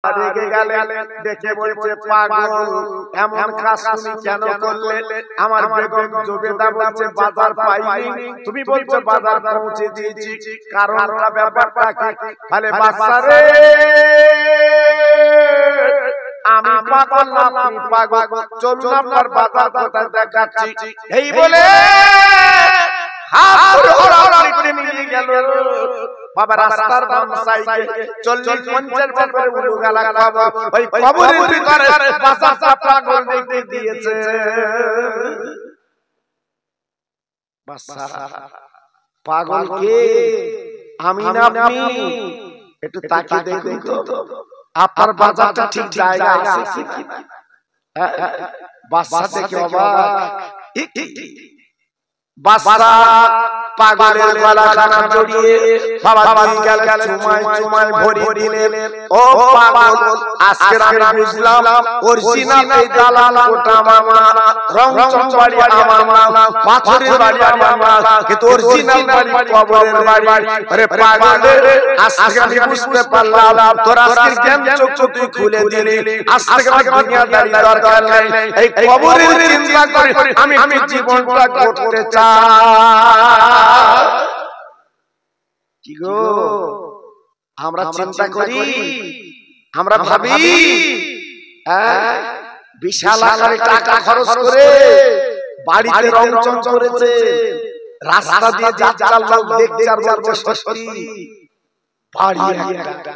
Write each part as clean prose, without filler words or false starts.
রেগে গেলেন, দেখে বলছে পাগল এমন কাজ তুমি কেন করলে? আমার বেগম জুবেদা বলছে বাজার পাইনি, তুমি বলছো বাজার পৌঁছে দিয়েছি, কারণটা ব্যাপারটা কি? তাহলে বাচ্চা রে আমি পাগল না আপনি পাগল, চলুন আপনার বাজার কোথায় দেখাচ্ছি। এই বলে হাত ধরে নিয়ে গেল। বাবা রাস্তার বাম সাইডে 40-50 বছরের উলু গালা কবর, ওই কবরের ভিতরে বাচ্চাটা পাগল দেখতে দিয়েছে। বাচ্চা পাগল কে? আমি না আপনি? একটু তাকিয়ে দেখুন তো আপনার বাজারটা ঠিক জায়গায় আছে কিনা। বাচ্চা দেখে অবাক, বাচ্চা পাগলের গলা খানা জড়িয়ে বাবা গেল চুমায় চুমায় ভরি দিলেন। ও পাগল, আজকে আমি বুঝলাম অরিজিনাল এই দালাল কোটা মামা, রং চমবাড়ি আমার মামা, পাথরের বাড়ি আমার মামা, কিন্তু অরিজিনাল বাড়ি কবরের বাড়ি। আরে পাগল, আজকে আমি বুঝতে পারলাম তোর আজকে জ্ঞান চক্ষু তুই খুলে দিলি। আজকে আমার দুনিয়াদারি দরকার নেই, এই কবরের চিন্তা করে আমি জীবনটা করতে চাই। কি গো, আমরা চিন্তা করি, আমরা ভাবি বিশাল আকারে টাকা খরচ করে বাড়িতে রং চং করেছে, রাস্তা দিয়ে যাত্রার লোক দেখতে আর বলছে সত্যি বাড়ি একটা।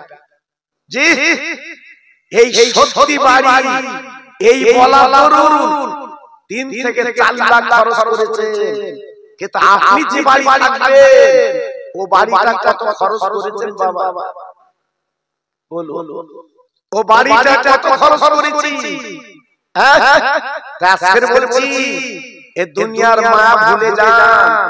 জি, এই সত্যি বাড়ি এই বলা ধরুন 3 থেকে 4 লাখ খরচ করেছে, কিন্তু আপনি যে বাড়ি থাকবেন ও বাড়িটা কত খরচ করেছেন বাবা? বলুন, ও বাড়িটা কত খরচ করেছি? হ্যাঁ, আজকে বলছি এই দুনিয়ার মায়া ভুলে যান,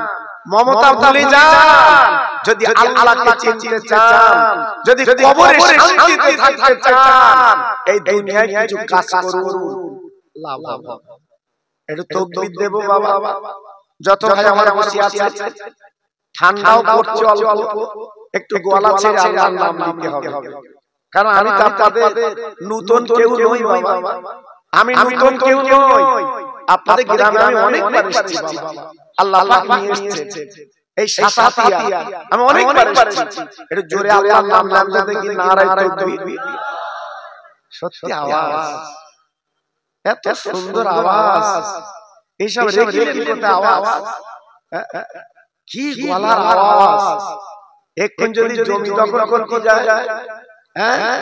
মমতা ভুলে যান। যদি আল্লাহকে চিনতে চান, যদি কবরে শান্তিতে থাকতে চান, এই দুনিয়ায় কিছু কাজ করুন, লাভ হবে। একটু তাকবীর দেব বাবা। যত ভাই আমার বসে আছে, ঠান্ডাও পড়ছে অল্প, একটু গলা ছেড়ে আল্লাহর নাম নিতে হবে, কারণ আমি তো আপনাদের নতুন কেউ নই বাবা, আমি নতুন কেউ নই। আপনাদের গ্রামে আমি অনেকবার এসেছি বাবা, আল্লাহ পাক নিয়ে এসেছে এই সাতাতিয়া, আমি অনেকবার এসেছি। একটু জোরে আল্লাহর নাম নামতে দেখি, নারায়ে তাকবীর। সত্যি আওয়াজ, এত সুন্দর আওয়াজ, এইসব রেখে কোথায় আওয়াজ, কি গলার আওয়াজ। এখন যদি জমি দখল করতে যায়, হ্যাঁ,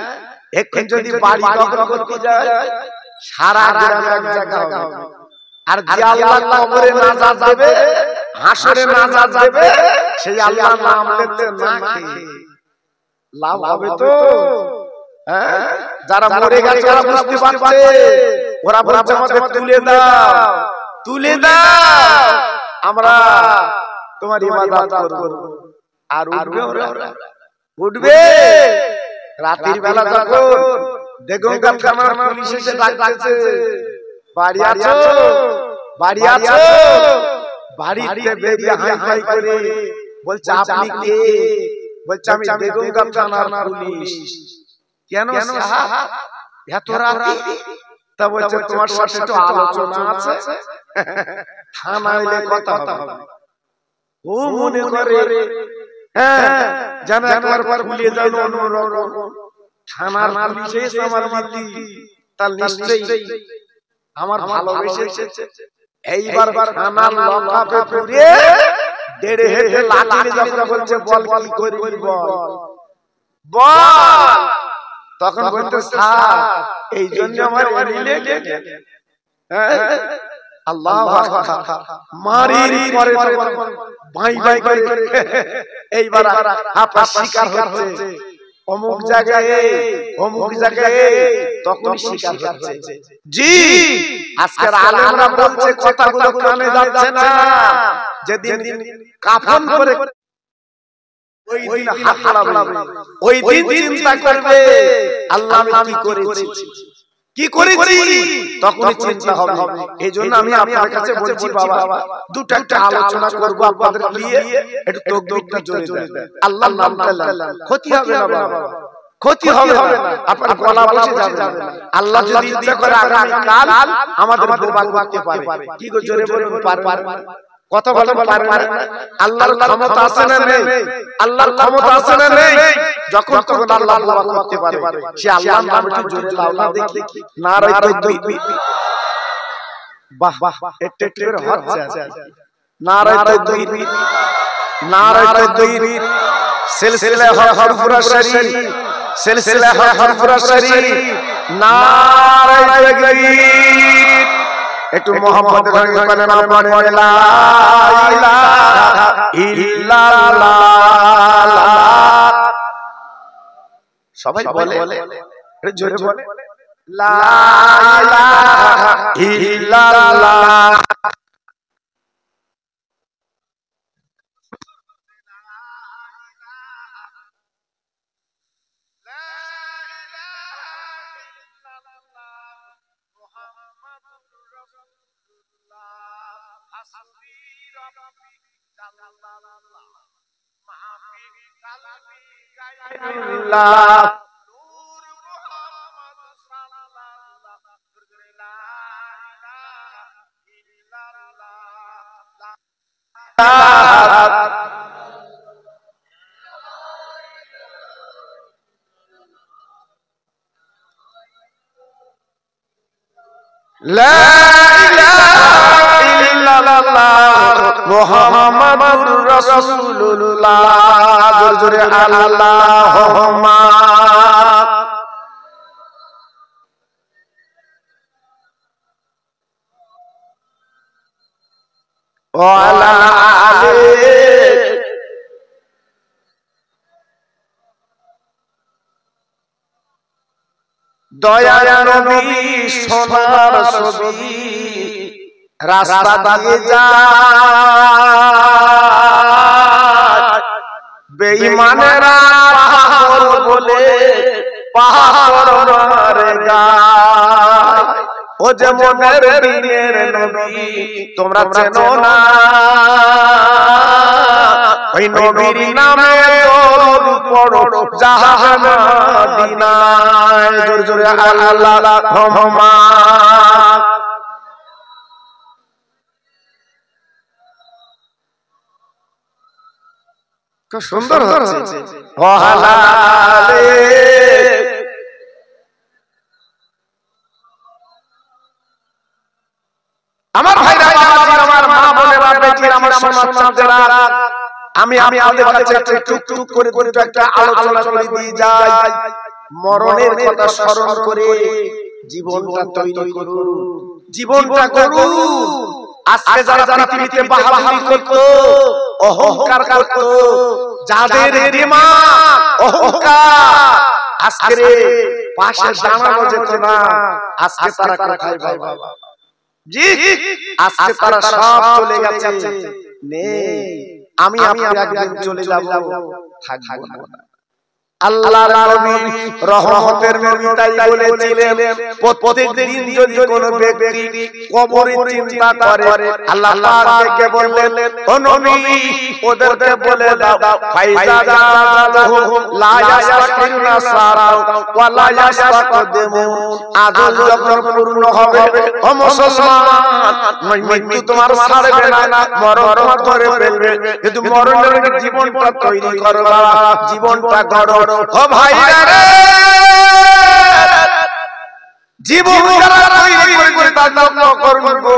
এখন যদি বাড়ি দখল করতে যায়, সারা গ্রামে এক জায়গা হবে। আর যে আল্লাহ কবরে নাজাত দেবে, হাসরে নাজাত দেবে, সেই আল্লাহর নাম নিতে না খেয়ে লাভ হবে তো? হ্যাঁ, যারা মরে গেছে ওরা বুঝতে পারছে, ওরা বলছে আমাদের তুলে দাও, তুলে দাও, আমরা তোমার ইবাদত করব। আর উঠবে ওরা, উঠবে রাতের বেলা যখন দেখুন আমার পুলিশ এসে ডাকতেছে, বাড়ি আছো, বাড়ি আছো, বাড়িতে বেরিয়ে হাই হাই করে বলছে আপনি কে? বলছে আমি বেগমগাম থানার পুলিশ। কেন এত রাতে? তা বলছে তোমার সাথে তো আলোচনা আছে, থানা এলে কথা হবে। ও মনে করে হ্যাঁ জানা একবার ভুলে যাও, অন্যরকম থানার পুলিশ এসে আমার মাটি, তার নিশ্চয়ই আমার ভালোবেসেছে। এইবার থানার লকআপে পুরে দেড়ে হেঁটে লাঠি নিয়ে যখন বলছে বল কি করবি বল বল, তখন বলতে স্যার এই জন্য আমার এলিলে আল্লাহু আকবার মারির পরে তখন ভাই ভাই করে এইবার আপা শিকার হচ্ছে অমুক জায়গায়, অমুক জায়গায়, তখন শিকার হচ্ছে। জি, আজকের আলেমরা বলছে কথাগুলো কানে যাচ্ছে না, যেদিন কাফন করে ওই দিন হাত লাগাবে, ওই দিন চিন্তা করবে আল্লাহ আমি কি করেছি, কি করেছি, তখনই চিন্তা হবে। এইজন্য আমি আপনার কাছে বলছি বাবা, দুটো একটা আলোচনা করব আপনাদের নিয়ে, একটু তাকবীরটা জোরে দেন, আল্লাহর নামটা ক্ষতি হবে না বাবা। ক্ষতি হবে না, আপনার গলা বসে যাবে না। আল্লাহ যদি ইচ্ছা করে আগামী কাল আমাদের বোবা করতে পারে। কি গো জোরে বলুন পারবেন? কথা বলেন পারবেন? আল্লাহর ক্ষমতা আছে না নেই? আল্লাহর ক্ষমতা আছে না নেই? যখন তখন আল্লাহ বোবা করতে পারে। সে আল্লাহর নাম একটু জোরে লাও না দেখি। নারায়ে তাকবীর। বাহ বাহ, একটু একটু করে হচ্ছে। নারায়ে তাকবীর, নারায়ে তাকবীর। সিলসিলা হরফুরা শরীফ, সিলসিলা হরফুরা শরীফ, নারায়ে তাকবীর। একটু মুহাম্মদের রঙে কালেমা পড়ে লা ইলাহা ইল্লাল্লাহ। সবাই বলে, একটু জোরে বলে লা ইলাহা ইল্লাল্লাহ। লা ইলাহা ইল্লাল্লাহ মুহাম্মাদুর রাসূলুল্লাহ। জোরে জোরে আল্লাহুম্মা ওয়া আলা আলিহি। দয়ার নবী সোনার ছবি রাস্তা দিয়ে যায়, বেঈমানেরা পাগল বলে পাগল মারে গায়। ও যে মনের দিনের নবী তোমরা চেনো না, ওই নবীর নামে দরুদ পড়ো জাহানাদিনায়। জোরে জোরে আল্লাহুম্মা। খুব সুন্দর হচ্ছে। ওয়ালালে আমার ভাইরা, আমার মা বোনেরা, বেটিরা, আমার সোনার চাঁদেরা, আমি আপনাদের কাছে একটু টুক করে একটা আলোচনা করে দিয়ে যাই। মরণের কথা স্মরণ করে জীবনটা তৈরি করুন, জীবনটা করুন। আজকে যারা পৃথিবীতে বাহাদুরি করত, অহংকার করত, যাদের দিমাগ অহংকার, আজকে পাশে দাঁড়ানো যেত না, আজকে তারা কোথায় বাবা? জি, আজকে তারা সব চলে গেছে, নেই। আমি একদিন চলে যাব, থাকবো না। আল্লাহর নবী রহমতের নবী তাই বলেছিলেন, প্রত্যেকদিন যদি কোনো ব্যক্তি কবরে চিন্তা করে, আল্লাহ পাক ডেকে বললেন, ও নবী ওদেরকে বলে দাও, ফাইজা জালাহুম লা ইয়াসতাকিরুনা সারাও ওয়া লা ইয়াসতাকদিমু। আদল যখন পূর্ণ হবে, ও মুসলমান, মৃত্যু তোমার ছাড়বে না, মরণ তোমার ধরে ফেলবে, কিন্তু মরণের জীবনটা তৈরি করবা, জীবনটা গড়ো। ও ভাইরা রে, জীবন যারা তৈরি করে তার নাম করব গো।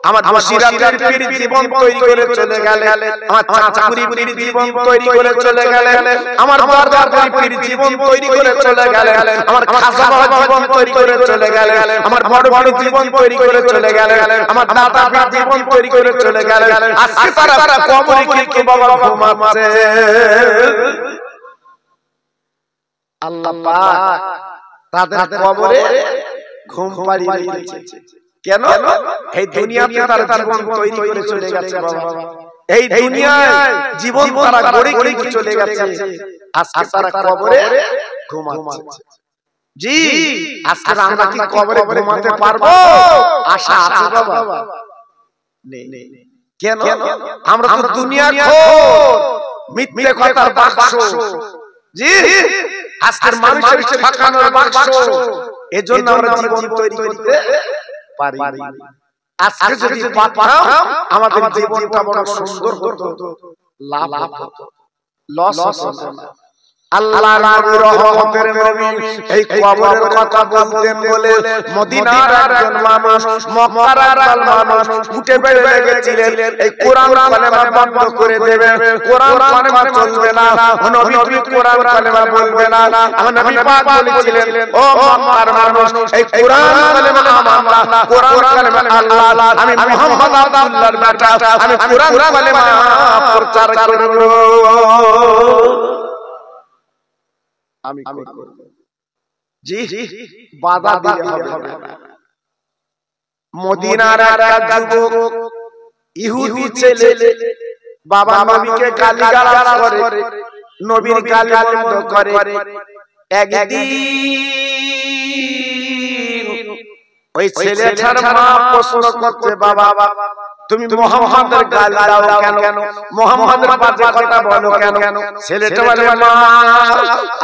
আমার বসিরাতের পীর জীবন তৈরি করে চলে গেলেন, আমার চাচাপুরি পীর জীবন তৈরি করে চলে গেলেন, আমার বারদারপুরি পীর জীবন তৈরি করে চলে গেলেন, আমার খাজা বাবা জীবন তৈরি করে চলে গেলেন, আমার বড় বড় জীবন তৈরি করে চলে গেলেন, আমার দাদা পীর জীবন তৈরি করে চলে গেলেন। আজকে তারা কবরে কি বাবা ঘুমাচ্ছে। আল্লাহ পাক তাদের কবরে ঘুম পাড়িয়ে দিয়েছে। কেন? এই দুনিয়াতে তারা জীবন তৈরি করে চলে গেছে বাবা, এই দুনিয়ায় জীবন তারা গড়ে গড়ে চলে গেছে, আজকে তারা কবরে ঘুমাচ্ছে। জি, আজকে আমরা কি কবরে ঘুমাতে পারবো? আশা আছে বাবা? নেই। কেন? আমরা তো দুনিয়া খোর, মিথ্যে কথার বাক্স, জি আজকের মানুষের ঠকানোর বাক্স এজন্য আমরা জীবন তৈরি করতে পারি। আজকে যদি পারতাম আমাদের জীবনটা বড় সুন্দর হতো, লাভ হতো, লস হতো না। আল্লাহর নবী রহমতের নবী এই কবরের কথা বলতেন বলে মদিনার একজন মানুষ মক্কার একজন মানুষ উঠে বেড়ে লেগেছিলেন এই কোরআন কালেমা বন্ধ করে দেবে, কোরআন কালেমা চলবে না, নবী তুমি কোরআন কালেমা বলবে না। আমার নবী পাক বলেছিলেন ও মক্কার মানুষ এই কোরআন কালেমা আমার না, কোরআন কালেমা আল্লাহ, আমি মুহাম্মদ আব্দুল্লাহর বেটা, আমি কোরআন কালেমা প্রচার করব, আমি করব। জি বাধা দিতে হবে না। মদিনার একটা যুবক ইহুদি ছেলে বাবা নবীকে গালিগালাজ করে, নবীর গালি বন্ধ করে। একদিন ওই ছেলেটার মা প্রশ্ন করছে বাবা তুমি মুহাম্মাদের গালি দাও কেন, মুহাম্মাদের বাজে কথা বলো কেন? ছেলেটা বলে মা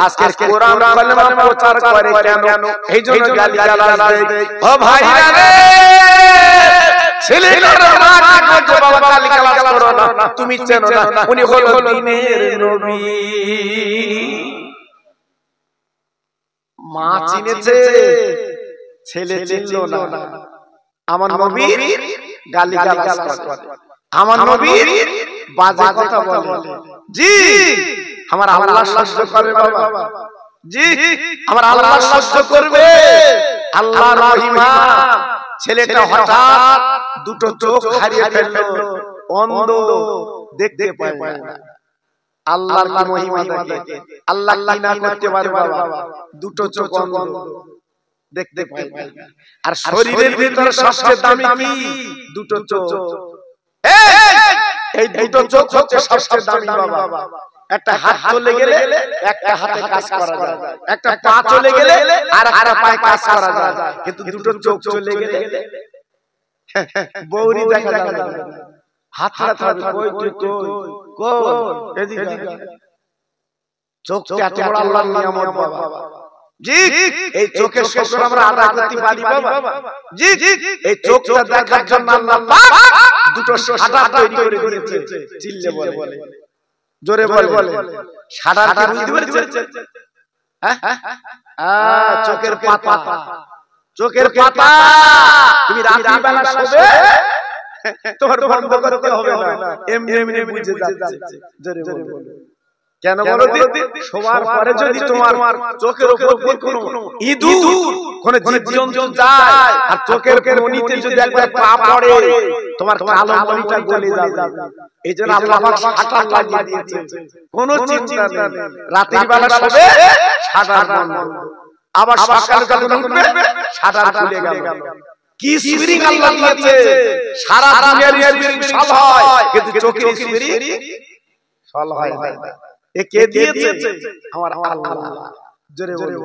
আজকে কোরআন কালেমা প্রচার করে কেন, এইজন্য গালি গালাজ দেয়। ও ভাইরা রে ছেলেটার মা কি বলে বাবা গালি গালাজ করো না, তুমি চেনো না উনি হলো দ্বীনের নবী। মা চিনেছে, ছেলে চিনলো না। আমার নবীর গালিগালাজ করে, আমার নবীর বাজে কথা বলে। জি আমার আল্লাহ সহ্য করে বাবা, জি আমার আল্লাহ সহ্য করবে। আল্লাহর মহিমা। ছেলেটা হঠাৎ দুটো চোখ হারিয়ে ফেললো, অন্ধ, দেখতে পায় না। আল্লাহর কি মহিমা দেখে, আল্লাহ কি না করতে পারে বাবা? দুটো চোখ অন্ধ, দেখতে পায় না। আর শরীরের ভিতরে সবচেয়ে দামি কি? দুটো চোখ। এই দুটো চোখ হচ্ছে সবচেয়ে দামি বাবা। একটা হাত চলে গেলে একটা হাতে কাজ করা যায়, একটা পা চলে গেলে আর একটা পায়ে কাজ করা যায়, কিন্তু দুটো চোখ চলে গেলে বৌরি দেখা যায় না। হাত হাতে কই তুই কই এদিকে চোখটা এত বড় আল্লাহর নিয়ামত বাবা। জি এই চোখের শুকর আমরা আদায় করতে পারি বাবা। জি এই চোখটা দেখার জন্য আল্লাহ পাক দুটো শাটার তৈরি করে দিয়েছে। চিল্লে বলে, জোরে বলে, শাটার কি বুঝতে পেরেছেন? হ্যাঁ চোখের পাতা, চোখের পাতা। তুমি রাত্রি বেলা শোবে তোমার বন্ধ করতে হবে না, এমনি এমনি বুঝে যাচ্ছে। জোরে বলে কেন বলো দিদি? শোবার পরে যদি তোমার চোখের উপর কোনো ইঁদুর কোন জীবজন্তু যায় আর চোখের মণিতে যদি একবার পা পড়ে তোমার কালো মণিটা গলে যাবে। এইজন্য আল্লাহ পাক শাটার লাগিয়ে দিয়েছে, কোনো চিন্তা নেই। রাতের বেলা শোবে শাটার বন্ধ, আবার সকালে যখন উঠবে শাটার খুলে গেল। কি স্প্রিং আল্লাহ দিয়েছে! সারা দুনিয়ার স্প্রিং সল হয়, কিন্তু চোখের স্প্রিং সল হয় না। এ কে দিয়েছে? আমার আল্লাহ। জোরে বলো।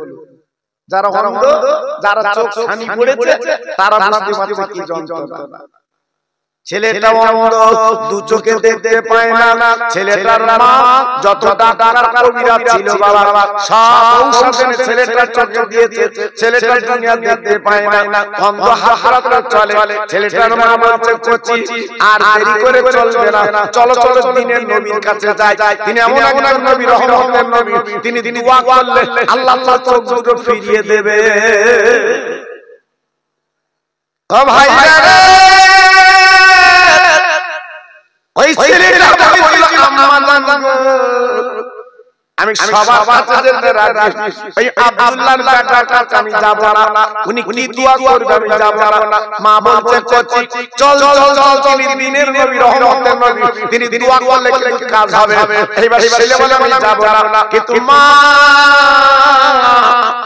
যারা অন্ধ, যারা চোখ ছানি পড়েছে তারা বুঝতে পারছে কি যন্ত্রণা। ছেলেটা অন্ধ, দু চোখে দেখতে পায় না। ছেলেটার মা যত ডাক্তার কবিরাজ ছিল বাবা সব ঔষধ ছেলেটার চোখে দিয়েছে। ছেলেটার দুনিয়া দেখতে পায় না, অন্ধ হাত চলে। ছেলেটার মা বলছে কচি আর দেরি করে চলবে না, চলো চলো দিনের নবীর কাছে যাই। তিনি এমন একজন নবী, রহমতের নবী, তিনি দোয়া করলে আল্লাহ তাআলা চোখ দুটো ফিরিয়ে দেবে। ও ভাইরা রে ওই ছেলেটা বলেছিল আম্মা জান আমি সবার কাছে যেতে রাজি, ওই আব্দুল্লাহর বেটার কাছে আমি যাব না, উনি কি দোয়া করবে আমি যাব না। মা বলছে কচি চল চল চল, তিনি দিনের নবী, রহমতের নবী, তিনি দোয়া করলে কিন্তু কাজ হবে। এইবার ছেলে বলে আমি যাব না, কিন্তু মা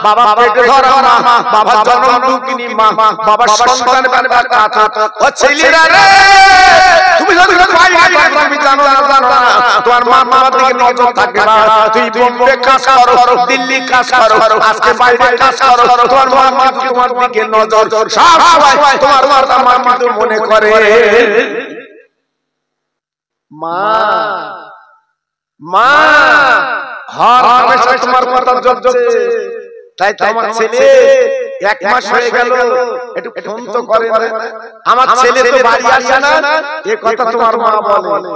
বাবা পেটে ধরা মা, বাবা জন্ম দুঃখিনী মা, বাবা সন্তান পেটে কাঁচা। ও ছেলেরা রে তুমি যদি ভাই আমি জানো না তোমার মা বাবার দিকে নজর থাকবে না। তুই বোম্বে কাজ করো, দিল্লি কাজ করো, আজকে বাইরে কাজ করো, তোমার মা তোমার দিকে নজর। সব সবাই তোমার মা কিন্তু মনে করে মা মা। হর হামেশা তোমার কথা জ্বলছে, তাই তোমার ছেলে 1 মাস হয়ে গেল একটু ফোন তো করে না, আমার ছেলে তো বাড়ি আসে না, এই কথা তোমার মা বলে,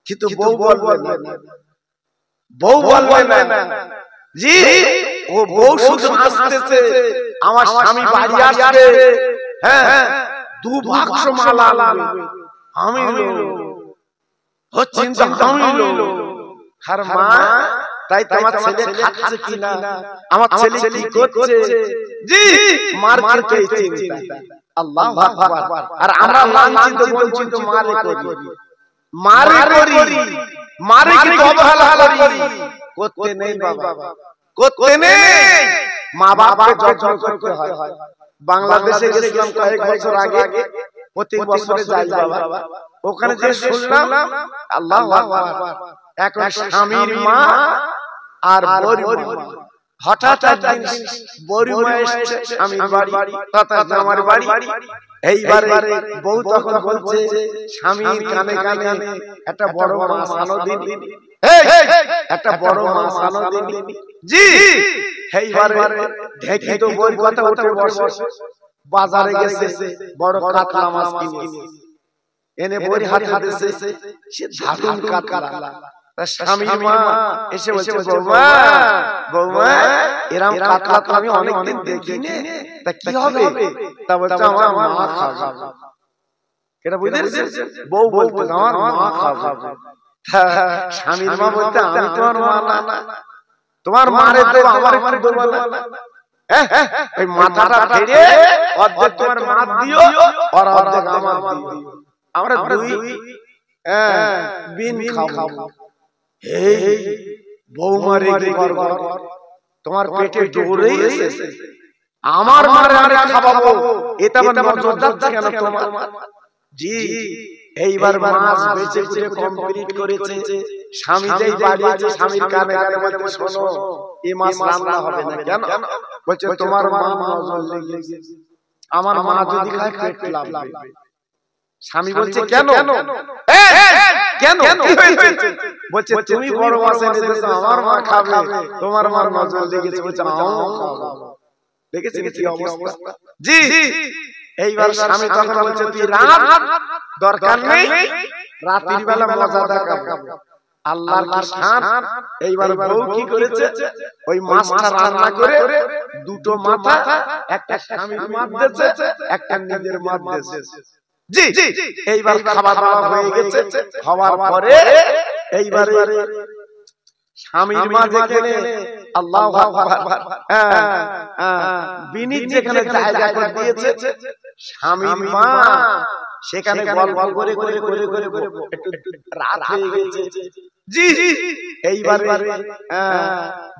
কিন্তু বউ বলবে না, বউ বলবে না। জি, ও বউ শুধু আসতেছে, আমার স্বামী বাড়ি আসবে, হ্যাঁ 2 বাক্স মালা আনবে, আমি ও চিন্তা আমি আর মা, তাই তোমার ছেলে খাচ্ছে কিনা, আমার ছেলে কি করছে, জি মার্কেটে চিন্তা। আল্লাহু আকবার। আর আমরা লাঞ্ছিত বঞ্চিত মারে কি অবহেলা করি, করতে নেই বাবা, করতে নেই। মা বাবার যত্ন করতে হয়। বাংলাদেশে গেছিলাম কয়েক বছর আগে, প্রতি বছরে যাই বাবা, ওখানে যে শুনলাম আল্লাহু আকবার, এখন স্বামীর মা আর বড়ি মা, হঠাৎ একদিন বড়ি মা এসেছে স্বামীর বাড়ি তথা জামার বাড়ি, এইবারে বউ তখন বলছে স্বামীর কানে কানে একটা বড় মাছ আনো দিন, একটা বড় মাছ আনো দিন। জি, এইবারে ঢেকি তো বড় কথা উঠে বসে, বাজারে গেছে বড় কাতলা মাছ কিনে এনে বড়ি হাতে দিয়েছে, সে ধারুন কাতলা। স্বামীর মা এসে বলছে বৌমা, বৌমা এরকম কাতলা তো আমি অনেকদিন দেখিনি, তা কি হবে? তা বলছে আমার মা খাবে। এটা বুঝতে বউ বলতে আমার মা খাবে। স্বামীর মা বলতে আমি তোমার মা না, তোমার মারে তো আমার একটু বলবো না, ওই মাথাটা ফেড়ে অর্ধেক তোমার মা দিও আর অর্ধেক আমার দিও, আমরা দুই বিন খাবো। এই বৌমারে কি করব, তোমার পেটে দৌড়েই এসেছে, আমার মারে আরে খাওয়াবো, এটা আমার নজর যাচ্ছে কেন তোমার? জি, এইবার মাছ বেঁচে বেঁচে কমপ্লিট করেছে, স্বামী যেই বাড়ি আছে স্বামীর কানে কানে বলতে শোনো এই মাছ রান্না হবে না কেন? বলছে তোমার মা নজর লেগেছে, আমার মা যদি খায় পেট লাগবে। স্বামী বলছে কেন কেন কি হয়েছে? বলছে তুমি বড় মাছ এনে দিয়েছো, আমার মা খাবে, তোমার মার নজর লেগেছে, বলছে আমিও খাবো। দেখেছেন কি অবস্থা? জি, এইবার স্বামী তখন বলছে তুই রাত দরকার নেই, রাতের বেলা মজা দেখাবো। আল্লাহর কি শান। এইবার বউ কি করেছে, ওই মাছটা রান্না করে দুটো মাথা, একটা স্বামীর মাছ দিয়েছে, একটা নিজের মাছ দিয়েছে। জি, এইবার খাওয়া দাওয়া হয়ে গেছে, হওয়ার পরে এইবারে স্বামীর মা যেখানে আল্লাহু আকবার বিনিত যেখানে জায়গা করে দিয়েছে, স্বামীর মা সেখানে গল্প করে করে করে করে একটু রাত হয়ে গেছে। জি, এইবারে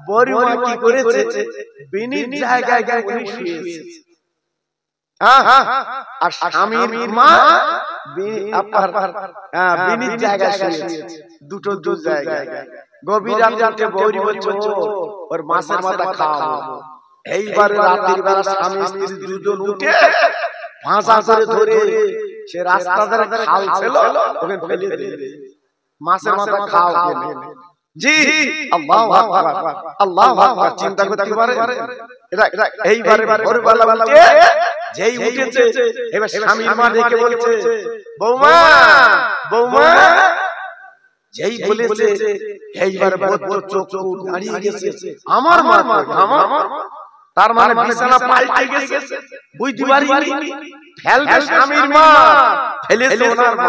বড়ি মা কি করেছে, বিনিত জায়গায় উনি শুয়েছে, আর স্বামীর মা বিনিত জায়গায় শুয়েছে, দুটো দু জায়গায়। গভীর রাতে বৌরি বলছে ওর মাছের মাথা খাওয়াবো। এইবারে রাতের বেলা স্বামী স্ত্রী দুজন উঠে ভাঁজা করে ধরে সে রাস্তা ধারে খাল ছিল ওকে ফেলে দিয়েছে, মাছের মাথা খাও বলে। জি, আল্লাহু আকবার, আল্লাহু আকবার। চিন্তা করতে পারে এটা। এইবারে ভোরবেলা উঠে যেই উঠেছে, এবার স্বামীর মা দেখে বলছে বৌমা, বৌমা, যেই বলেছে এইবার বদ্ধ চোখ দাঁড়িয়ে গেছে, আমার মা, আমার তার মানে বিছানা পাল্টে গেছে, বুঝতে পারিনি ফেলবে স্বামীর মা, ফেলেছে ওনার মা।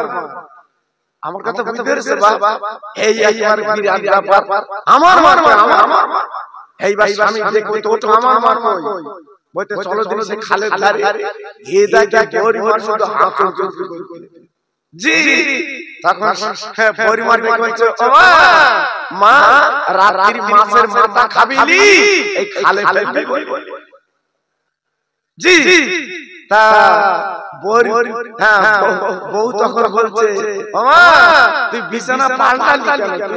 আমার কথা বুঝতে পেরেছে বাবা? এই একবার বিরাট ব্যাপার, আমার মা, আমার মা। এইবার স্বামী দেখো তো আমার মা কই, বলতে চলো দিন সে খালের ধারে গিয়ে দেখে পরিবার শুধু হাঁচো চলছে। জি, তখন পরিবার বলছে ও মা, রাতের মাছের মাথা খাবিলি এই খালে ফেলবি। জি, তা বউ তখন বলছে ও মা, তুই বিছানা পাল্টালি কেন?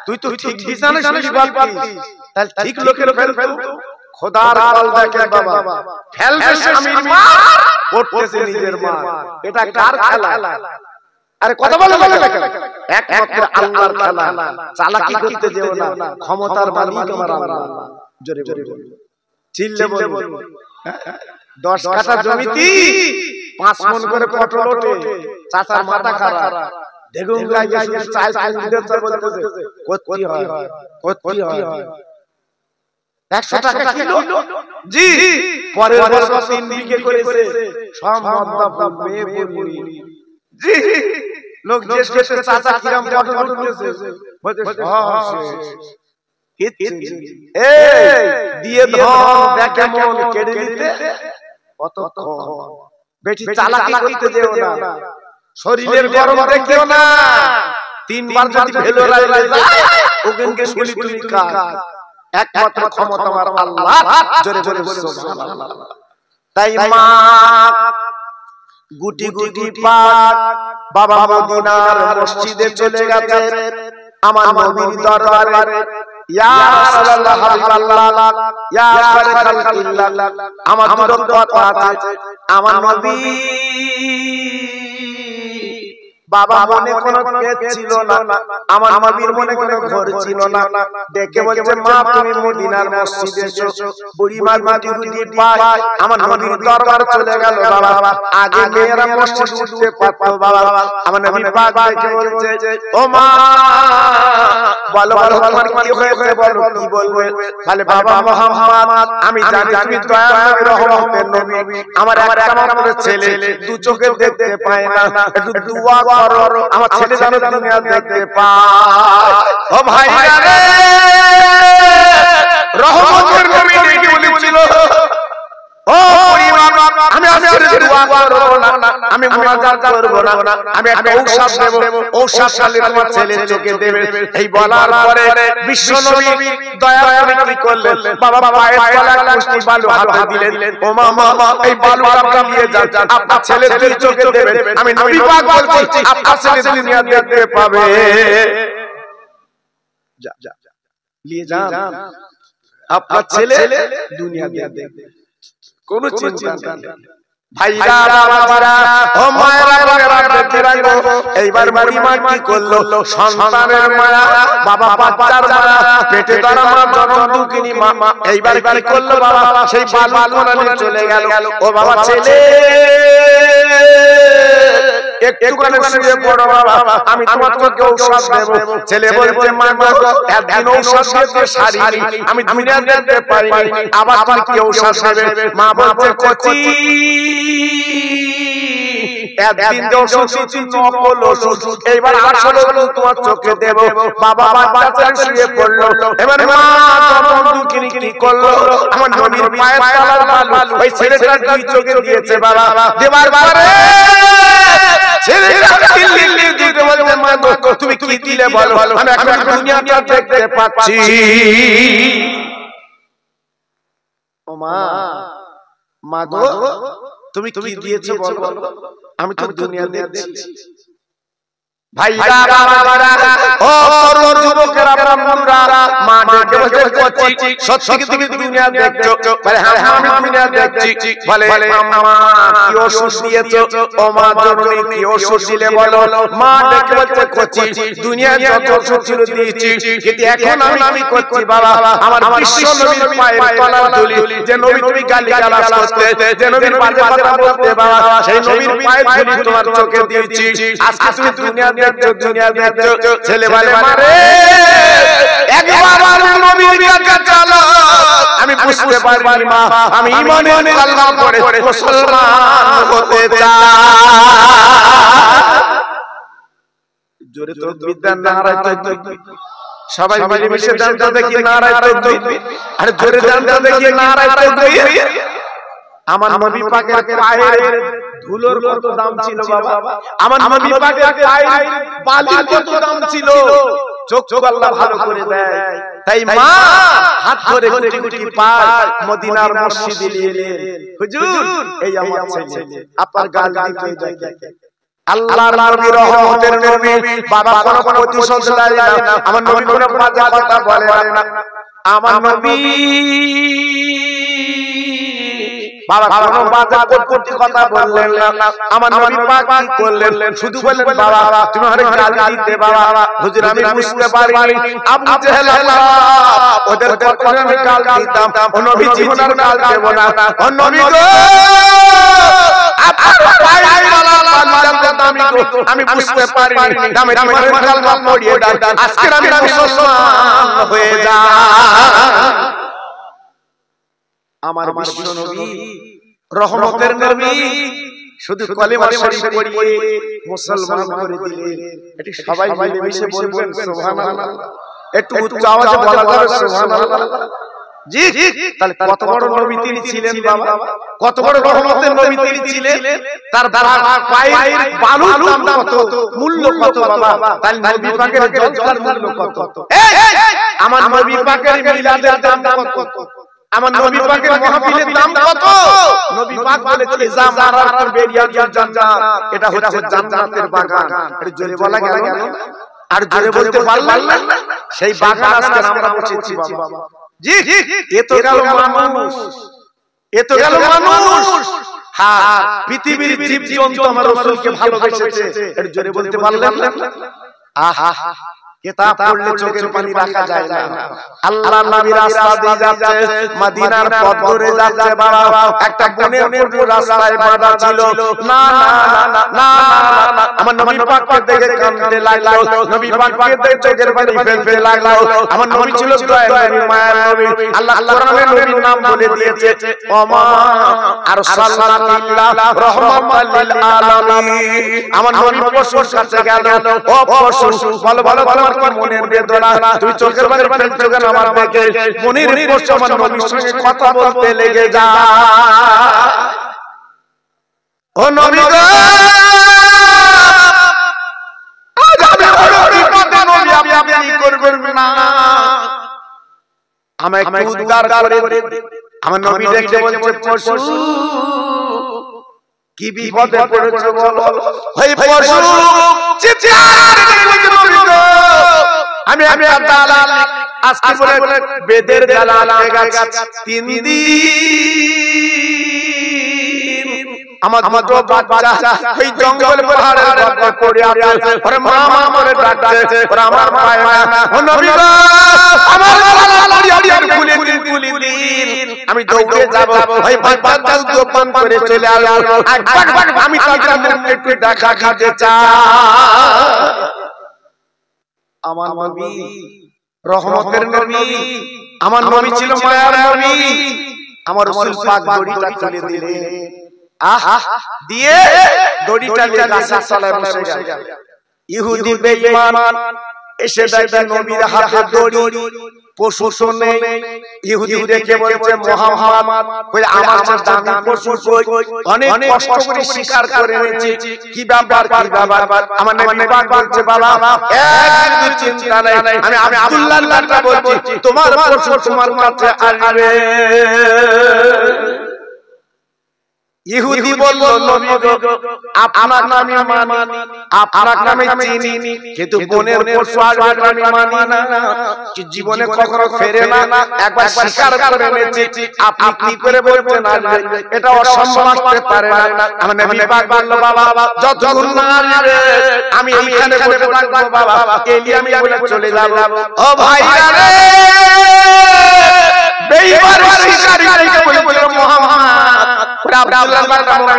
তুই তো ঠিক বিছানা শুয়ে পারতিস, তাহলে ঠিক লোকের ফেলতো। খোদার কল দেখে বাবা, ফেলবে স্বামীর মা, পড়তেছে নিজের মা। এটা কার খেলা? আরে কথা বলে একমাত্র আল্লাহর খেলা, চালাকি করতে যেও না, ক্ষমতার মালিক আমার আল্লাহ। জোরে বলুন, চিল্লে বলুন। 10 কাঠা জমিতে 5 মণ করে পটল ওঠে, চাচার মাথা খারাপ, দেখুন গায়ে শুধু চাই চাই দিতে বলতেছে কত হয়, কত হয় 100 টাকা কিলো। জি, পরের বছর 3 বিঘে করেছে, সব মদ্দা মেয়ে বলি। জি, লোক জিজ্ঞেস করতে চাচা কিরম পটল উঠতেছে, বলতে এই দিয়ে ধন দেখে মন কেড়ে নিতে কতক্ষণ। বেটি চালাকি করতে যেও না, শরীরের গরম দেখিও না, 3 বার যদি ভেলো রাইলে যায় ওখানকে শুলি তুমি কাজ। একমাত্র ক্ষমতা আমার আল্লাহ। জোরে জোরে সুবহানাল্লাহ। তাই মা গুটি গুটি পাক বাবা মদিনার মসজিদে চলে গেছে আমার নবীর দরবারে। ইয়া রাসূলুল্লাহ হাবিবাল্লাহ, ইয়া খায়রুল খালকিল্লাহ, আমার দুটো কথা আছে। আমার নবী বাবা মনে কোনো পেট ছিল না, আমার নবীর মনে কোনো ঘর ছিল না। ডেকে বলছে মা তুমি মদিনার মসজিদে এসো। বুড়ি মা গুটি গুটি পায় আমার নবীর দরবার চলে গেল। বাবা আগে মেয়েরা মসজিদ উঠতে পারতো, বাবা আমার নবী পাক ডেকে বলছে ও মা বলো বলো তোমার কি হয়েছে, বলো কি বলবে। বলে বাবা মুহাম্মদ আমি জানি তুমি দয়ার নবী রহমতের নবী, আমার একটা মাত্র ছেলে, দু চোখে দেখতে পায় না, একটু দোয়া করো আমার ছেলে যেন দুনিয়া দেখতে পায়। ও ভাইরা রে, রহমতের নবী ডেকে বলেছিল ও পরিবার আমি আজকে দোয়া করব না, আমি মুনাজাত করব না, আমি একটা ঔষধ দেব, ঔষধ খালি তোমার ছেলের চোখে দেবে। এই বলার পরে বিশ্ব নবী দয়া করে কি করলেন, বাবা পায়ের তলায় মুষ্টি বালু হাতে দিলেন। ও মা এই বালুটা নিয়ে যান, আপনার ছেলের দুই চোখে দেবেন। আমি নবী পাক বলছি আপনার ছেলে দুনিয়া দেখতে পাবে। যা যা নিয়ে যান, আপনার ছেলে দুনিয়া দেখবে, কোন চিন্তা নেই। ভাইরা বাবারা ও মায়েরা বোনেরা দেখে রাখো, এইবার বুড়ি মা কি করলো, সন্তানের মায়া, বাবা বাচ্চার মায়া, পেটে ধরা মা জনম দুঃখিনী মা, এইবার কি করলো বাবা সেই বালু কোনানে চলে গেল। ও বাবা ছেলে একটুখানি শুয়ে পড়ো বাবা, আমি তোমাকে ঔষধ দেব। ছেলে বলছে মা গো একদিন ঔষধ দিতে সারিনি, আমি দুনিয়া দেখতে পারিনি, আবার তুমি কি ঔষধ দেবে। মা বলছে কচি একদিন যে ওষুধ দিচ্ছি নকল ওষুধ, এইবার আসল ওষুধ তোমার চোখে দেব। বাবা বাচ্চা শুয়ে পড়লো। এবার মা জনম দুঃখিনী কি করলো, আমার নবীর পায়ের তলার বালু ওই ছেলেটার দুই চোখে দিয়েছে। বাবা দেবার পরে ছেলেটা চিল্লি দিতে বলছে মা গো তুমি কি দিলে বলো, আমি এখন দুনিয়াটা দেখতে পাচ্ছি। ও মা মা গো তুমি কি দিয়েছো বলো, আমি তো দুনিয়া দেখছি। ভাইরা বাবারা ও তরুণ যুবকেরা বন্ধুরা, মা ডেকে বলছে কচি সত্যি কি তুমি দুনিয়া দেখছো? বলে হ্যাঁ আমি দুনিয়া দেখছি। বলে আম্মা কি ওষুধ দিয়েছো? ও মা জননী কি ওষুধ দিলে বলো। মা ডেকে বলছে কচি দুনিয়া যত ওষুধ ছিল দিয়েছি, কিন্তু এখন আমি করছি বাবা আমার বিশ্ব নবীর পায়ের তলার ধুলি, যে নবী তুমি গালিগালাজ করতে, যে নবীর বাজে কথা বলতে বাবা সেই নবীর পায়ের ধুলি তোমার চোখে দিয়েছি। আজকে তুমি দুনিয়া দেখছো, দুনিয়া দেখছো। ছেলে বলে মারে একবার নবীর কাছে চলো, আমি বুঝতে পারিনি মা, আমি ঈমানের কালেমা পড়ে মুসলমান হতে চাই। জোরে তো বিদ্যা নারায় তাকবীর, সবাই মিলে মিশে জানতে দেখি নারায় তাকবীর, আরে জোরে জানতে দেখি নারায় তাকবীর। আমার নবী পাকের পায়ের ধুলোর কত দাম ছিল বাবা, আমার নবী পাকের পায়ের বালির কত দাম ছিল, চোখ আল্লাহ ভালো করে দেয়। তাই মা হাত ধরে গুটি গুটি পায় মদিনার মসজিদে নিয়ে এলেন। হুজুর এই আমার ছেলে, আপনার গাল দিতে দেখে আল্লাহর নবী রহমতের নবী, বাবা কোনো প্রতিশোধ নেয় না, আমার নবী কোনো বাজে কথা বলে না। আমার নবী বাবা কোনো বাজে কোটি কথা বললেন না আমার নবী পাক কি করলেন শুধু বললেন বাবা তুমি আমারে গালি দিতে বাবা হুজুর আমি বুঝতে পারিনি আবু জেহেল ওদের কথা আমি গাল দিতাম ও নবী জীবন আর গাল দেব না ও নবী গো আমি বুঝতে পারিনি আমি তোমার কালমা পড়িয়ে দাও আজকে আমি মুসলমান হয়ে যা আমার বিশ্ব নবী রহমতের নবী শুধু কলেমা শরীফ পড়িয়ে মুসলমান করে দিলেন এটি সবাই মিলে মিশে বলবেন সুবহানাল্লাহ একটু উচ্চ আওয়াজে বলা যাবে সুবহানাল্লাহ জি তাহলে কত বড় নবী তিনি ছিলেন বাবা কত বড় রহমতের নবী তিনি ছিলেন তার পায়ের বালুর দাম কত মূল্য কত বাবা তাহলে নবী পাকের জলসার মূল্য কত আমার নবী পাকের মিলাদের দাম কত আমার নবী পাকের মাহফিলের দাম কত নবী পাক বলেছে জামারার পর বেরিয়াতুল জান্নাত এটা হচ্ছে জান্নাতের বাগান এটা জোরে বলা গেল আর জোরে বলতে পারলেন না সেই বাগান আজকে আমরা বসেছি বাবা জি এ তো গেল মানুষ এ তো গেল মানুষ হ্যাঁ পৃথিবীর জীবজন্তু আমার রাসূলকে ভালোবেসেছে এটা জোরে বলতে পারলেন না আহা কিতাব পড়লে চোখের পানি রাখা যায় না আল্লাহর নবী রাস্তা দিয়ে যাচ্ছে মদিনার পথ ধরে যাচ্ছে বাবা একটা বনের মধ্যে রাস্তায় বাঁধা ছিল না না না না আমার নবী পাককে দেখে কাঁদতে লাগলো নবী পাককে দেখে চোখের পানি ফেলতে লাগলো আমার নবী ছিল দয়ার নবী মায়ার নবী আল্লাহ কোরআনে নবীর নাম বলে দিয়েছে ওমা আরসালনাকা রাহমাতাল লিল আলামিন আমার নবী পশুর কাছে গেল ও পশু বলো বলো কি মনের বেদনা তুই চোখের পানি ফেলছো কেন আমার দেখে মনির পশু আমার নবীর সঙ্গে কথা বলতে লেগে যা ও নবী গো আজ আমি বড় বিপদে নবী আপনি করবেন না আমায় একটু উদ্ধার করে আমার নবী দেখে বলছে পশু কি বিপদে পড়েছো বলো ওই পশু চিৎকার করে বলছে নবী গো আমি দালাল আজকে বলে বেদের দালাল হয়ে গেছে 3 দিন আমার দুটো বাচ্চা ওই জঙ্গল পাহাড়ের মধ্যে পড়ে আছে ওরে মামা করে ডাকছে ওরে আমার পায় না ও নবী গো আমার লালাড়ি খুলে দিন আমি দৌড়ে যাব ওই বাচ্চা দোকান করে চলে আলো আমি তাদের একটু দেখা দিতে চাই আমার নবী রহমতের নবী আমার নবী ছিল মায়ার নবী আমার রাসূল পাক দড়িটা খুলে দিলেন আহা দিয়ে দড়িটা নিয়ে গাছের তলায় বসে গেল ইহুদি বেঈমান এসে দেখে নবীর হাতে দড়ি পশু শুনে ইহুদি দেখে বলছে মুহাম্মদ কই আমার দামি পশু কই অনেক কষ্ট করে শিকার করে এনেছি কি ব্যাপার আমার নবী পাক বলছে বাবা একটু চিন্তা নাই আমি আব্দুল্লাহর নামটা বলছি তোমার পশু তোমার কাছে আসবে ইহুদি বলল নবী গো আপনার নামে মানি আপনার নামে চিনি কিন্তু বনের পশু আসবে আমি মানি না কি জীবনে কখনো ফেরে না একবার শিকার করে এনেছি আপনি কি করে বলছেন আসবে এটা অসম্ভব হতে পারে না আমার নবী পাক বলল বাবা যতক্ষণ না আসবে আমি এইখানে বসে থাকবো বাবা এলি আমি বলে চলে যাব ও ভাইরা রে বেঈমান শিকারী বলে বলে মুহাম্মদ আব্দুল্লাহ বারটা মনে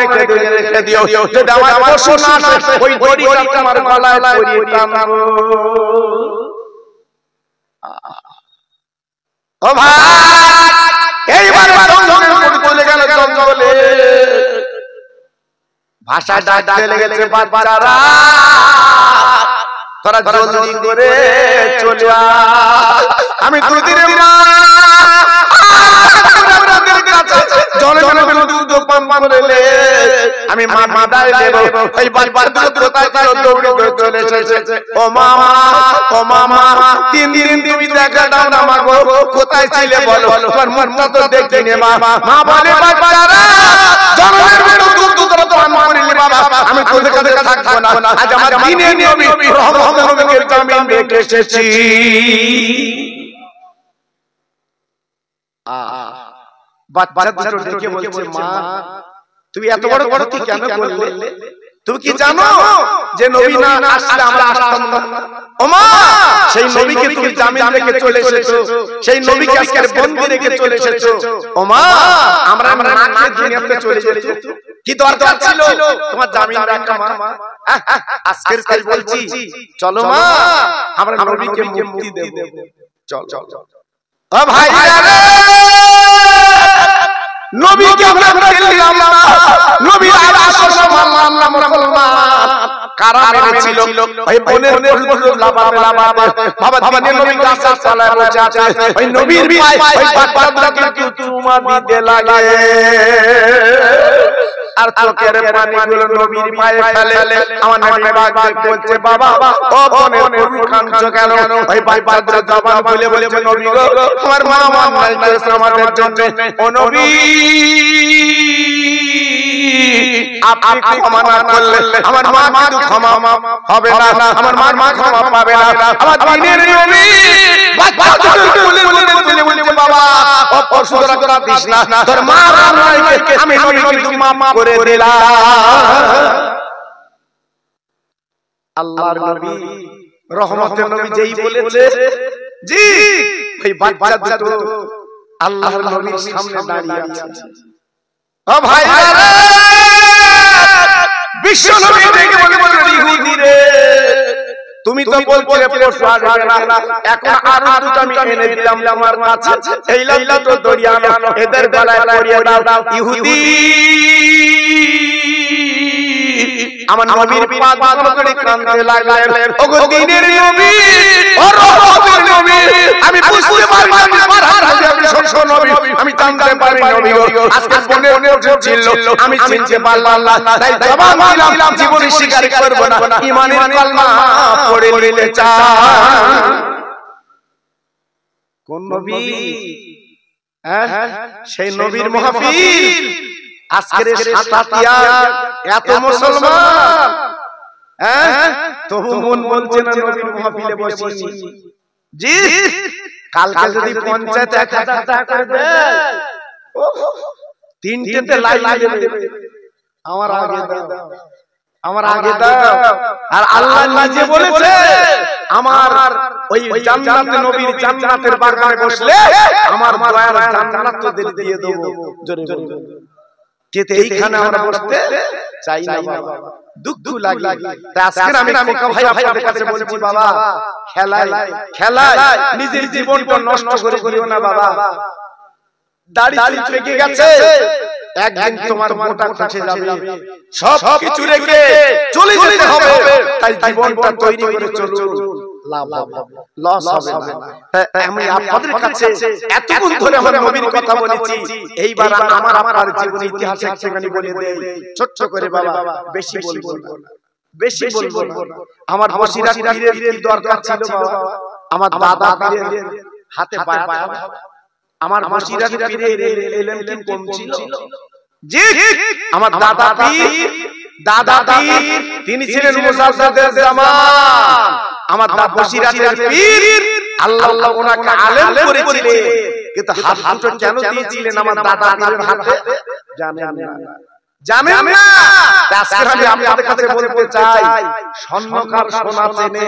রেখে দিও যদি আমার পশু না আসে ওই দড়িটা তোমার গলায় পরিয়ে টানবো ও ভাই এইবার জঙ্গলের মধ্যে চলে গেল জঙ্গলে ভাষা ডাকতে লেগেছে বাচ্চারা তোরা জলদি করে চলে আয় আমি দুদিনের মা আমি মাদায় দেব ওই বাচ্চা কোথায় দৌড়ে চলে এসেছে ও মামা 3 দিন তুমি দেখা দাও না মাগো কোথায় ছিলে বলো তোমার মনটা তো দেখিনি মা বলে বাচ্চারা জঙ্গলের মধ্যে দুধ করে তো মারিলে বাবা আমি তোদের কাছে থাকবো না আজ আমার দিনের নবী রহমতের নবীকে জামিন রেখে এসেছি বাচ্চা দুটো ডেকে বলছে, মা তুমি এত বড় ক্ষতি কেন করলে? তুমি কি জানো যে নবী না আসলে আমরা আসতাম না? ও মা, সেই নবীকে তুমি জামিন রেখে চলে এসেছো, সেই নবীকে আজকে বন্দী রেখে চলে এসেছো। ও মা, আমরা না দুনিয়াতে চলে যেত, কি দরকার ছিল তোমার জামিন রাখা? মা আজকের তাই বলছি, চলো মা আমরা নবীকে মুক্তি দেব। চল চল চল। ও ভাই রে, নবীকে আমরা পেলাম না, নবীর আদর্শ মানলাম না মুসলমান। কারা মেরেছিল? ওই বনের ফুলগুলো লাবাবে বাবা দিনে নবী গাছের তলায় বসে আছে, ওই নবীর পায়ে ওই বাচ্চাটাকে চুমা দিতে লাগে আর চোখের পানিগুলো নবীর পায়ে ফেলে। আমার নবী পাক বলছে, বাবা ও বনের ফুল কাঁদছো কেন? ওই বাচ্চাটা জবান খুলে বলছে, নবী গো আমার মা অন্যায় করেছে আমাদের জন্য। ও নবী, আপনি ক্ষমা না করলে আমার মা কিন্তু ক্ষমা হবে না, আমার মা ক্ষমা পাবে না। আমার দিনের নবী বাচ্চাটাকে বলে বাবা ও পশুরা করা দিস না, তোর মা অন্যায়কে আমি নবী কিন্তু মাফ করে দিলাম। আল্লাহর নবী রহমতের নবী যেই বলেছে, জি ওই বাচ্চা দুটো আল্লাহর নবীর সামনে দাঁড়িয়ে আছে। ও ভাই রে, বিশ্ব নবী দেখে বলে, ইহুদি রে তুমি তো বলছিলে পরশু আসবে না, এখন আরো দুটো আমি এনে দিলাম আমার কাছে, এই লাইলা তো দড়িয়া এদের গলায় পরিয়ে দাও। ইহুদি আমার নবীর পাক করে কাঁদতে লাগলেন, ওগো দিনের নবী ও রহমতের নবী, আমি বুঝতে পারি না আমার হাতে আপনি সত্য নবী, আমি জানতে পারি নবী গো আজকে বনে ছিল আমি চিনতে পারলাম না, তাই জবান দিলাম জীবনে স্বীকার করব না, ঈমানের কালমা পড়ে নিতে চাই। কোন নবী? সেই নবীর মাহফিল আজকের সাতাতিয়া এত মুসলমান, তবু মন বলছে না নবীর মাহফিলে বসেছি। জি কালকে যদি পঞ্চায়েত 1000 টাকা করে দেয়, তিনটেতে লাইন দেবে, আমার আগে দাও, আমার আগে দাও। আর আল্লাহ নিজে বলেছে, আমার ওই জান্নাতে নবীর জান্নাতের বাগানে বসলে আমার দয়ার জান্নাত তোদের দিয়ে দেব। জোরে জোরে কেতে এইখানে আমরা বসতে চাই না বাবা, দুঃখ লাগে। তাই আজকে আমি ভাই আপনাদের কাছে বলছি, বাবা খেলায় নিজের জীবনটা নষ্ট করে দিও না বাবা। দাড়ি পেকে গেছে, একদিন তোমার মোটা খসে যাবে, সব কিছু রেখে চলে যেতে হবে, তাই জীবনটা তৈরি করে চলুন, লাভ হবে লস হবে না। আমি আপনাদের কাছে এতক্ষণ ধরে আমার নবীর কথা বলেছি, এইবার আমার আপনার জীবন ইতিহাস একটুখানি বলে দেই ছোট করে বাবা, বেশি বলবো না, বেশি বলবো না। আমার বসিরা পীরের কি দরকার ছিল বাবা? আমার দাদা পীরের হাতে বায়াত, আমার বসিরা পীরের এলেম কি কম ছিল? জি আমার দাদা পীর তিনি ছিলেন মুজাদ্দিদের জামান। আমার বসিরাতের পীর আল্লাহ ওনাকে আলেম করেছিলেন, কিন্তু হাত দুটো কেন দিয়েছিলেন আমার দাদা পীরের হাতে জানেন না? আজকে আমি আপনাদের কাছে বলতে চাই, স্বর্ণকার সোনা চেনে,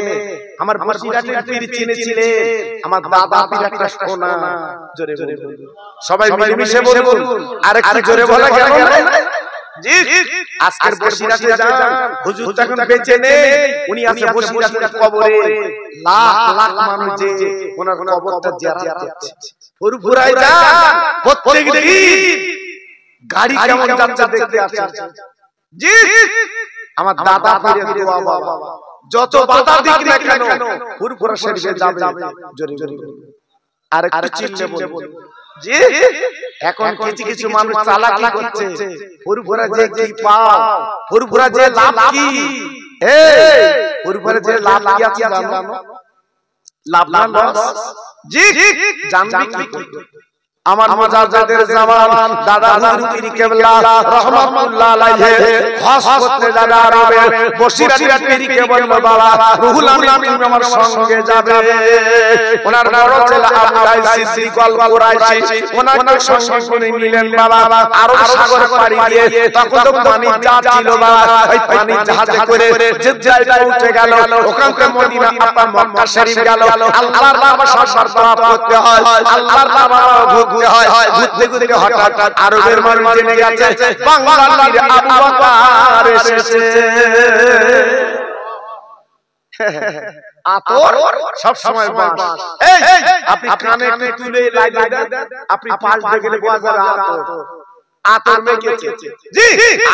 আমার বসিরাতের পীর চিনেছিলেন আমার দাদা পীর একটা সোনা। জোরে জোরে সবাই মিলেমিশে বলুন, আর একটু জোরে বলা কেন? জি আজকের বসিরাতে যান, হুজুর তখন বেঁচে নেই, উনি আছে বসিরাতের কবরে, লাখ লাখ মানুষ যে ওনার কবরটা জিয়ারত করছে। ফুরফুরায় যান, প্রত্যেক দিন গাড়ি কেমন যাচ্ছে দেখতে আসেন। জি আমার দাদা পীরের দোয়া বাবা, যত বাধা দিক না কেন ফুরফুরা শরীফে যাবে। জোরে জোরে আর একটু চিল্লে বলুন। জি এখন কিছু মানুষ চালাকি করছে, ফুরফুরা যে কি পাও, ফুরফুরা যে লাভ কি, ফুরফুরা যে লাভ কি আছে জানো? লাভ না লস? জি জানবি কি? আমার মুজাদ্দিদের জামান দাদা হুজুর পীর কেবলা রাহমাতুল্লাহ আলাইহি হজ করতে যাবে আরবে। বসিরাটিয়া পীরকে বলল বাবা রুহুল আমিন তুমি আমার সঙ্গে যাবে। ওনার বড় ছেলে আবু লাইস সিদ্দিক আল কুরাইশি ওনাকে সঙ্গে করে নিলেন বাবা আরব সাগর পাড়ি দিয়ে। তখন তো পানি জাহাজ ছিল বাবা, ওই পানি জাহাজে করে জিদ্দায় পৌঁছে গেল। ওখান থেকে মদিনা আপনার মক্কা শরীফ গেল। আল্লাহর নামে সবার দোয়া করতে হয়, আল্লাহর নামে ঘুরতে হয়। ঘুরতে ঘুরতে হঠাৎ আরবের মানুষ জেনে গেছে বাংলার পীর আবু বকর এসেছে। আতর সব সময় বাস। এই আপনি কানে একটু তুলে লাগিয়ে দেন, আপনি পাশ দিয়ে গেলে বোঝা যাবে আতর আতর মেখেছে। জি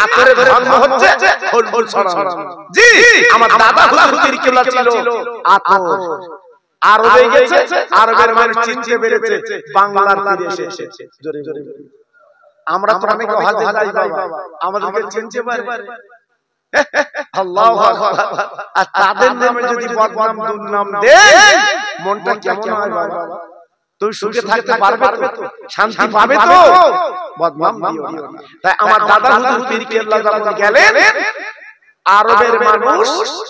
আতরের ধর্ম হচ্ছে ফুল ছড়ানো। জি আমার দাদা হুজুর পীর কেবলা ছিল আতর। আরবে গেছে, আরবের মানুষ চিনতে পেরেছে বাংলার পীর এসেছে। জোরে জোরে আমরা তো অনেক হজে যাই বাবা, আমাদেরকে চিনতে পারে। আল্লাহু আকবার। আর তাদের নামে যদি বদনাম দুর্নাম দেয় মনটা কেমন হয় বাবা? তুই সুখে থাকতে পারবে তো, শান্তি পাবে তো, বদনাম দিও না। তাই আমার দাদা হুজুর পীর কেবলা যখন গেলেন আরবের মানুষ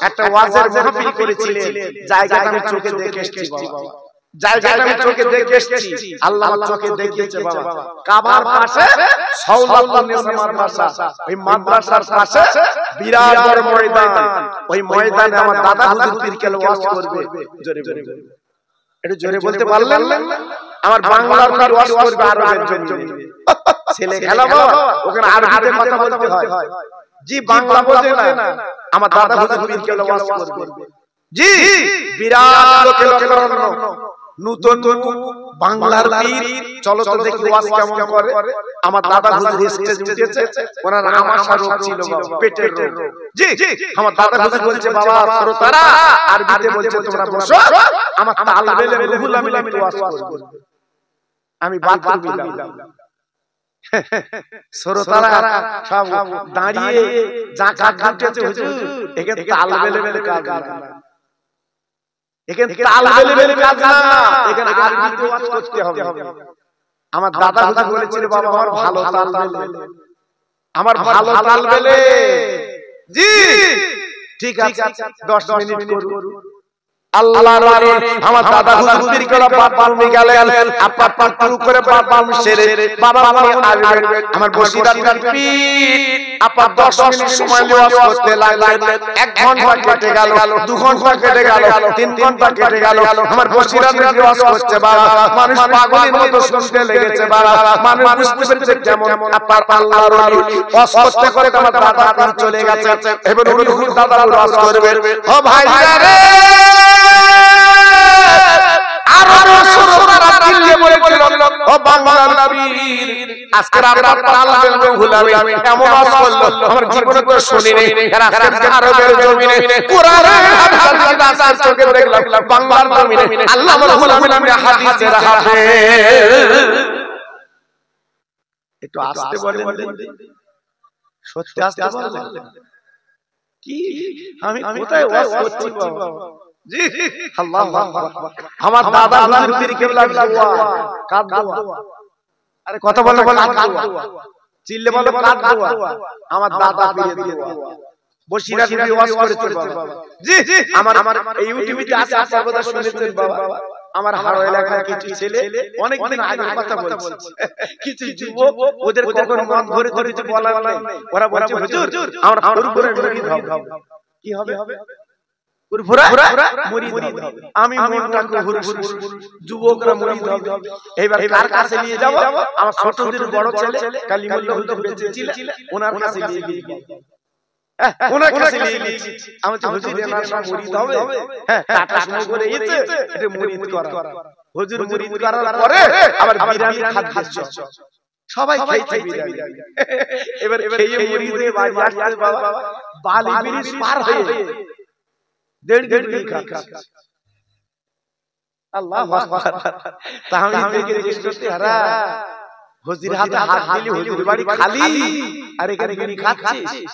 একটা ওয়াজের মাহফিল করেছিলেন। জায়গাটা আমি চোখে দেখে এসেছি বাবা, জায়গাটা আমি চোখে দেখে এসেছি, আল্লাহ চোখে দেখিয়েছে বাবা। কাবার পাশে সাউলাতুন নিসা মাদ্রাসা, ওই মাদ্রাসার পাশে বিরাট বড় ময়দান। ওই ময়দানে আমার দাদা হুজুর পীর কেবলা ওয়াজ করবে। জোরে জোরে একটু জোরে বলতে পারলেন না? আমার বাংলার পীর ওয়াজ করবে আরবের জন্য। ছেলে খেলা বাবা, ওখানে আরবিতে কথা বলতে হয়। জি বাংলা বোঝে না, আমার দাদা হুজুর পীর কেবলা ওয়াজ করবে। জি বিরাট লোকের নতুন বাংলার পীর, চলো তো দেখি ওয়াজ কেমন করে। আমার দাদা হুজুর স্টেজ উঠেছে, ওনার আমাশা রোগ ছিল বাবা, পেটের রোগ। জি আমার দাদা হুজুর বলছে বাবা শ্রোতারা, আরবিতে বলছে তোমরা বসো, আমার তালবেলে রুহুল আমিন ওয়াজ করবে। আমি বাদ দিলাম। শ্রোতারা সব দাঁড়িয়ে যা কাজ করতেছে হুজুর, এখানে তালবেলে কাজ না, এখানে তালবেলে কাজ না, এখানে আরবিতে ওয়াজ করতে হবে। আমার দাদা হুজুর বলেছিল বাবা আমার ভালো তালবেলে, আমার ভালো তালবেলে। জি ঠিক আছে 10 মিনিট করুন। আল্লাহর ওলি আমার দাদা হুজুর পীর কেবলা বাথরুমে গেলেন, আপা শুরু করে বাথরুম সেরে বাবা আমি আসবেন। আমার বসিরাটির পীর আপা 10 মিনিট সময় ওয়াজ করতে লাগলেন। 1 ঘন্টা কেটে গেল, 2 ঘন্টা কেটে গেল, 3 ঘন্টা কেটে গেল। আমার বসিরাটির ওয়াজ করছে বাবা, মানুষ পাগলের মতো শুনতে লেগেছে বাবা। মানুষ বুঝতে পেরেছে কেমন আপা আল্লাহর ওলি ওয়াজ করতে করে আমার দাদা পীর চলে গেছে। এবার উনি হুজুর দাদা ওয়াজ করবেন। ও ভাইরা রে, আরো শ্রোতারা দিল্লি বলেছিল ও বাংলার পীর আজকে আমরা তালবেল রুহুল আমিন এমন ওয়াজ করলো আমার জীবনে তো শুনিনি। আজকে আরবের জমিনে কোরআনের হাদিস আসার চোখে দেখলাম, বাংলার জমিনে আল্লাহ রুহুল আমিন হাদিসের হাফেজ। একটু আস্তে বলেন, সত্যি আস্তে বলেন। কি আমি কোথায় ওয়াজ করছি বাবা? জি আল্লাহু আকবার। আমার দাদা হুজুর পীর কেবলা দোয়া, কাদ দোয়া। আরে কথা বলে কাদ দোয়া, চিল্লে বলে কাদ দোয়া। আমার দাদা পীরের দোয়া, বসিরাটির ওয়াজ করেছে বাবা। জি আমার এই ইউটিউবে আছে, আপনারা কথা শুনেছেন বাবা। আমার হাড় এলাকার কিছু ছেলে অনেকদিন আগে কথা বলছে, কিছু যুবক ওদের কখন মন ভরে কিছু বলার নাই, ওরা বলছে হুজুর আমরা ফুরফুরে মুরিদ হব। কি হবে? ফুরফুরা মুরিদ হবে। আমি মনটাকে হুরফুর যুবকরা মুরিদ হবে। এবার কার কাছে নিয়ে যাব? আমার ছোট দিন বড় ছেলে কালিমুল্লাহ হুজুর বেঁচে ছিল, ওনার কাছে নিয়ে গিয়ে ওনার কাছে নিয়ে গিয়েছি। আমি তো হুজুর এনার সব মুরিদ হবে। হ্যাঁ টাটা শুরু করে এসে এটা মুরিদ করা। হুজুর মুরিদ করার পরে আবার বিরানি খাদ্য সবাই খাইছে বিরানি। এবার খেয়ে মুরিদে বাড়ি আসছে বাবা, বালি ব্রিজ পার হয়ে 1.5 লিখা। আল্লাহু আকবার। তাহলে থেকে দৃষ্টি হারা হুজুর হাতে হাত দিলি হুজুর বাড়ি খালি, আর এখানে বিড়ি খাচ্ছিস।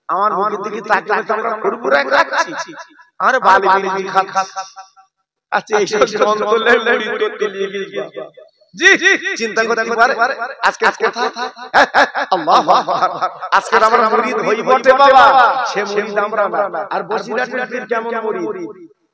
আমার মুখের দিকে তাকিয়ে তো আমরা ফুরফুরা খাচ্ছি, আর বালি ব্রিজ খাচ্ছিস। আচ্ছা এই সব জঙ্গলে মুরিদ করতে নিয়ে গিয়ে জি চিন্তা করতে পারে আজকে কথা আল্লাহু আকবার আজকে আমরা মুরিদ হই বটে বাবা সে মুরিদ আমরা না আর বসিরাটের পীর কেমন মুরিদ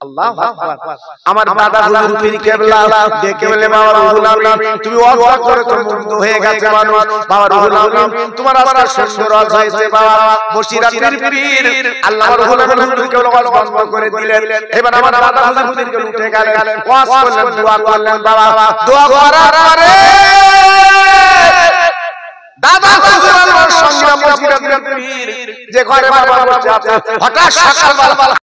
আল্লাহু আকবার আমার দাদা হুজুর পীর কেবলা দেখে বলে বাবা রুহুল আমিন তুমি ওয়াদা করেছো মুগ্ধ হয়ে গেছে মানুষ বাবা রুহুল আমিন তোমার আজকে সুন্দর ওয়াজ হয়েছে বাবা বসিরাটের পীর আল্লাহ রুহুল আমিন হুজুর কেবলা ওয়াজ বন্ধ করে দিলেন এবার আমার দাদা হুজুর পীর কে উঠে গেলেন ওয়াজ করলেন দোয়া করলেন বাবা দোয়া করার পরে দাদা হুজুর আমার সঙ্গে বসিরাটের পীর যে ঘরে বাবা বসে আছে হঠাৎ সকালবেলা